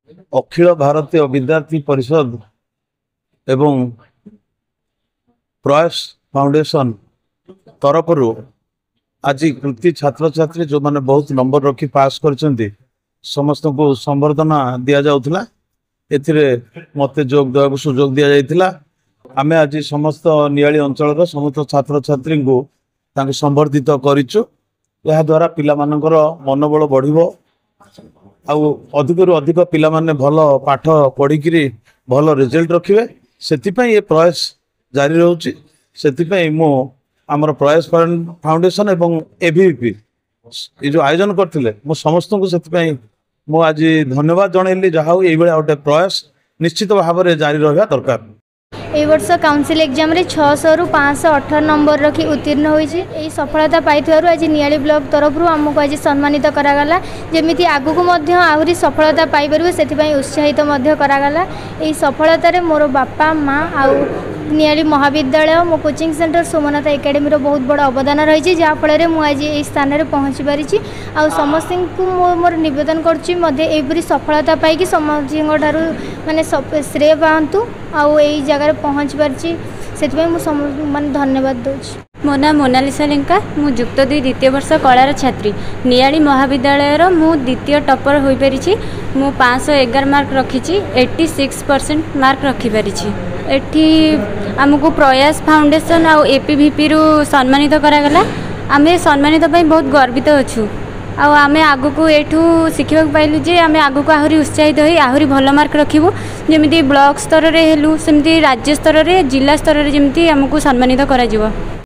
अखिल भारतीय विद्यार्थी परिषद एवं प्रयास फाउंडेशन तरफ आज कृति छात्र छात्री जो मैंने बहुत नंबर रखी पास कर समस्त को संबर्धना दि जाऊला मत जोग देवा सुजोग दि जाइए। आम आज समस्त नियाली अंचल समस्त छात्र छात्री को संबर्धित करूँ। यह द्वारा पिला मानकर मनोबल बढ़िबो आउ अधिक रु अधिक पिला माने भल पाठ पढ़ी भल रिजल्ट रखिए से ये प्रयास जारी रोचे। से मो आमर प्रयास फाउंडेशन एवं एबीवीपी ये जो आयोजन करते मो समस्त को से मो आज धन्यवाद जनइली जहाँ ये गोटे प्रयास निश्चित भाव में जारी रहा दरकार। ए वर्ष काउंसिल एग्जाम रे 600 रु 518 नंबर रखी उत्तीर्ण होईछि। एई सफलता पाइथारु आज नियाली ब्लॉक तरफ आमको आज सम्मानित करागला जेमिति आगु मध्य आहुरी सफलता पाइबरु सेथिपई उत्साहित मध्य करागला। एई सफलता रे मोर बापा माँ आउ नियाली महाविद्यालय मो कोचिंग सेंटर सोमनाथ एकेडमी रो बहुत बड़ा अवदान रही जहाँफल मुझे ये स्थान में पहुँची पारी। आ समस्त को मोर नवेदन करी सफलता पाई समस्त माने श्रेय पातु आई जगार पहुँची पारी से माने धन्यवाद दूँ। मो ना मोनालिसा लेंका मु जुक्त 2 द्वितीय वर्ष कलार छात्री नियाली महाविद्यालय मु द्वितीय टॉपर हो पारी। मु 511 मार्क रखी 86% मार्क रखिपारी। एठी आमको प्रयास फाउंडेशन आ एपीवीपी रु सम्मानित करागला। आमे सम्मानित पई बहुत गर्वित अछु। आमे आगु को एठू शिखा पाइलु जे आमे आगु को आहुरी उत्साहित होई आहुरी भल मार्क रखिबु जेमिति ब्लॉक स्तर रे हेलु सेमिति राज्य स्तर रे जिला स्तर रे जेमिति आमको सम्मानित करा जिवो।